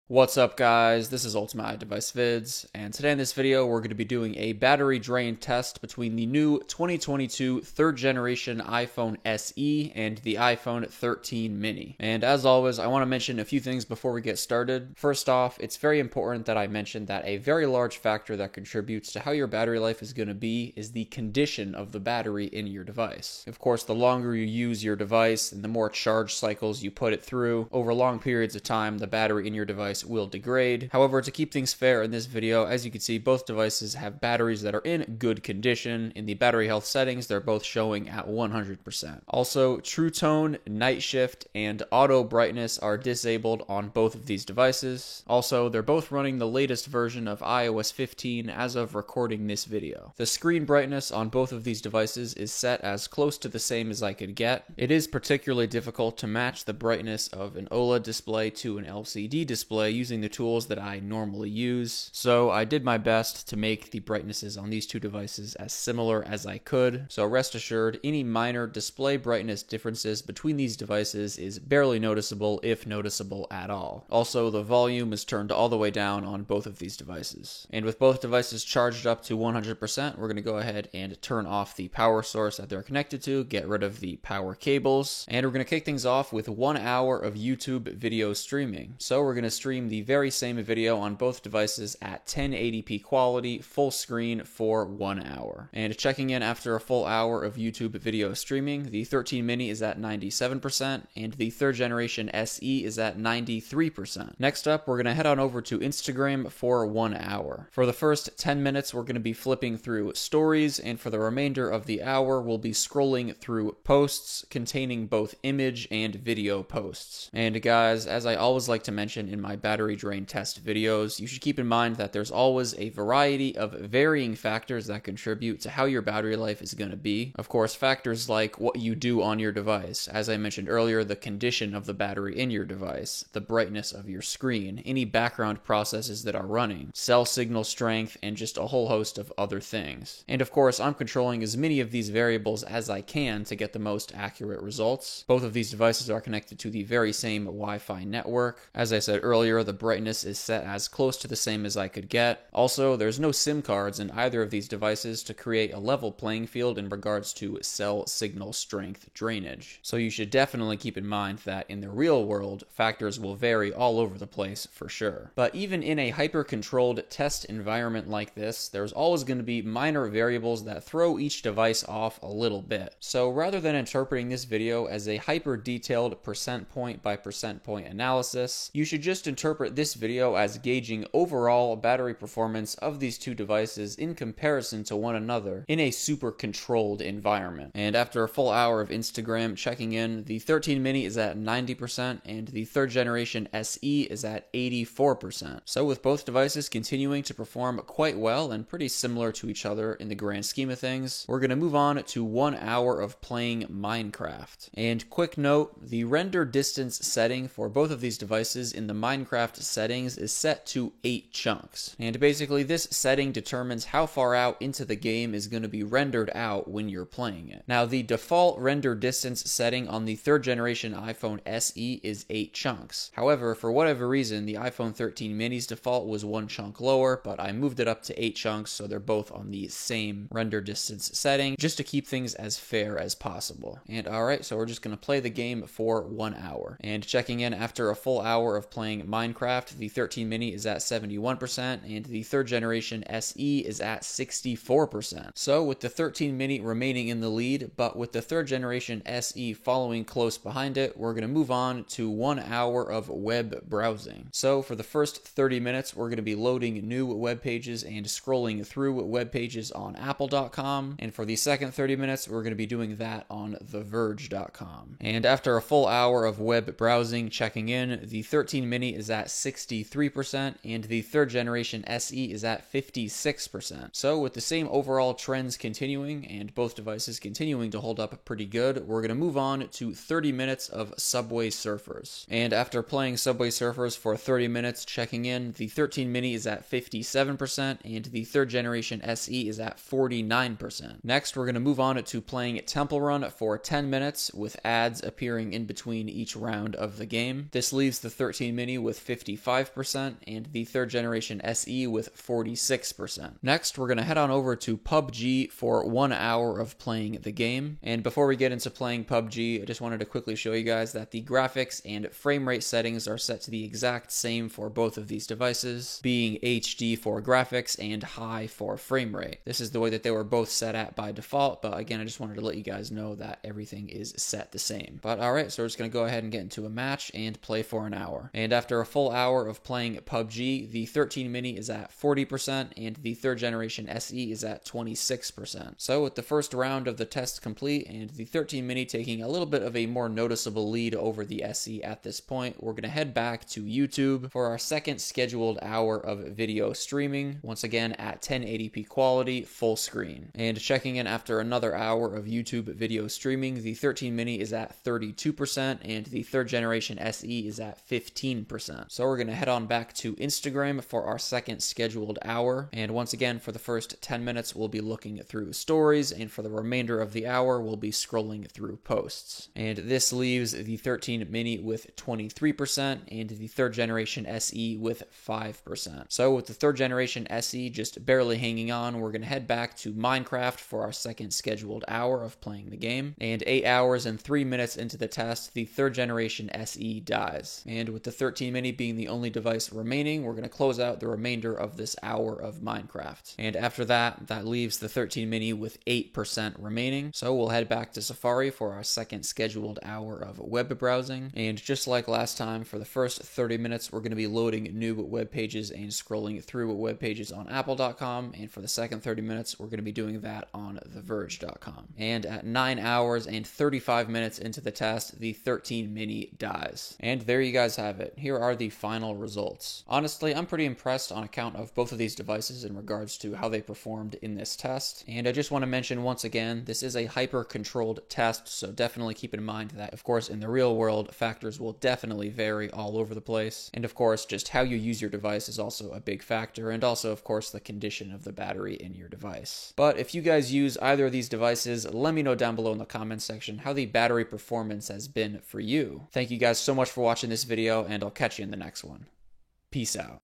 What's up guys, this is Ultimate Device Vids, and today in this video we're going to be doing a battery drain test between the new 2022 third generation iPhone SE and the iPhone 13 mini. And as always, I want to mention a few things before we get started. First off, it's very important that I mention that a very large factor that contributes to how your battery life is going to be is the condition of the battery in your device. Of course, the longer you use your device and the more charge cycles you put it through, over long periods of time, the battery in your device will degrade. However, to keep things fair in this video, as you can see, both devices have batteries that are in good condition. In the battery health settings, they're both showing at 100%. Also, True Tone, Night Shift, and Auto Brightness are disabled on both of these devices. Also, they're both running the latest version of iOS 15 as of recording this video. The screen brightness on both of these devices is set as close to the same as I could get. It is particularly difficult to match the brightness of an OLED display to an LCD display using the tools that I normally use, so I did my best to make the brightnesses on these two devices as similar as I could. So rest assured, any minor display brightness differences between these devices is barely noticeable, if noticeable at all. Also, the volume is turned all the way down on both of these devices. And with both devices charged up to 100%, we're going to go ahead and turn off the power source that they're connected to, get rid of the power cables, and we're going to kick things off with 1 hour of YouTube video streaming. So we're going to stream the very same video on both devices at 1080p quality, full screen for 1 hour. And checking in after a full hour of YouTube video streaming, the 13 mini is at 97%, and the third generation SE is at 93%. Next up, we're going to head on over to Instagram for 1 hour. For the first 10 minutes, we're going to be flipping through stories, and for the remainder of the hour, we'll be scrolling through posts containing both image and video posts. And guys, as I always like to mention in my battery drain test videos, you should keep in mind that there's always a variety of varying factors that contribute to how your battery life is going to be. Of course, factors like what you do on your device, as I mentioned earlier, the condition of the battery in your device, the brightness of your screen, any background processes that are running, cell signal strength, and just a whole host of other things. And of course, I'm controlling as many of these variables as I can to get the most accurate results. Both of these devices are connected to the very same Wi-Fi network. As I said earlier, the brightness is set as close to the same as I could get. Also, there's no SIM cards in either of these devices to create a level playing field in regards to cell signal strength drainage. So you should definitely keep in mind that in the real world, factors will vary all over the place for sure. But even in a hyper-controlled test environment like this, there's always going to be minor variables that throw each device off a little bit. So rather than interpreting this video as a hyper-detailed percent point by percent point analysis, you should just interpret this video as gauging overall battery performance of these two devices in comparison to one another in a super controlled environment. And after a full hour of Instagram checking in, the 13 mini is at 90% and the third generation SE is at 84%. So with both devices continuing to perform quite well and pretty similar to each other in the grand scheme of things, we're going to move on to 1 hour of playing Minecraft. And quick note, the render distance setting for both of these devices in the Minecraft settings is set to 8 chunks. And basically this setting determines how far out into the game is going to be rendered out when you're playing it. Now the default render distance setting on the third generation iPhone SE is 8 chunks. However, for whatever reason, the iPhone 13 mini's default was 1 chunk lower, but I moved it up to 8 chunks so they're both on the same render distance setting just to keep things as fair as possible. And alright, so we're just going to play the game for 1 hour. And checking in after a full hour of playing Minecraft, the 13 mini is at 71% and the third generation SE is at 64%. So with the 13 mini remaining in the lead, but with the third generation SE following close behind it, we're going to move on to 1 hour of web browsing. So for the first 30 minutes, we're going to be loading new web pages and scrolling through web pages on apple.com. And for the second 30 minutes, we're going to be doing that on theverge.com. And after a full hour of web browsing, checking in, the 13 mini is at 63% and the third generation SE is at 56%. So with the same overall trends continuing and both devices continuing to hold up pretty good, we're going to move on to 30 minutes of Subway Surfers. And after playing Subway Surfers for 30 minutes, checking in, the 13 mini is at 57% and the third generation SE is at 49%. Next, we're going to move on to playing Temple Run for 10 minutes with ads appearing in between each round of the game. This leaves the 13 mini with with 55%, and the third generation SE with 46%. Next, we're going to head on over to PUBG for 1 hour of playing the game. And before we get into playing PUBG, I just wanted to quickly show you guys that the graphics and frame rate settings are set to the exact same for both of these devices, being HD for graphics and high for frame rate. This is the way that they were both set at by default, but again, I just wanted to let you guys know that everything is set the same. But alright, so we're just going to go ahead and get into a match and play for an hour. And after a full hour of playing PUBG, the 13 mini is at 40% and the third generation SE is at 26%. So with the first round of the test complete and the 13 mini taking a little bit of a more noticeable lead over the SE at this point, we're going to head back to YouTube for our second scheduled hour of video streaming, once again at 1080p quality, full screen. And checking in after another hour of YouTube video streaming, the 13 mini is at 32% and the third generation SE is at 15%. So we're going to head on back to Instagram for our second scheduled hour, and once again for the first 10 minutes we'll be looking through stories, and for the remainder of the hour we'll be scrolling through posts. And this leaves the 13 mini with 23% and the third generation SE with 5%. So with the third generation SE just barely hanging on, we're going to head back to Minecraft for our second scheduled hour of playing the game. And 8 hours and 3 minutes into the test, the third generation SE dies. And with the 13 mini being the only device remaining, we're going to close out the remainder of this hour of Minecraft. And after that, that leaves the 13 mini with 8% remaining. So we'll head back to Safari for our second scheduled hour of web browsing. And just like last time, for the first 30 minutes, we're going to be loading new web pages and scrolling through web pages on Apple.com. And for the second 30 minutes, we're going to be doing that on TheVerge.com. And at 9 hours and 35 minutes into the test, the 13 mini dies. And there you guys have it. Here are the final results. Honestly, I'm pretty impressed on account of both of these devices in regards to how they performed in this test. And I just want to mention once again, this is a hyper-controlled test, so definitely keep in mind that, of course, in the real world, factors will definitely vary all over the place. And of course, just how you use your device is also a big factor, and also, of course, the condition of the battery in your device. But if you guys use either of these devices, let me know down below in the comments section how the battery performance has been for you. Thank you guys so much for watching this video, and I'll catch you in the next one. Peace out.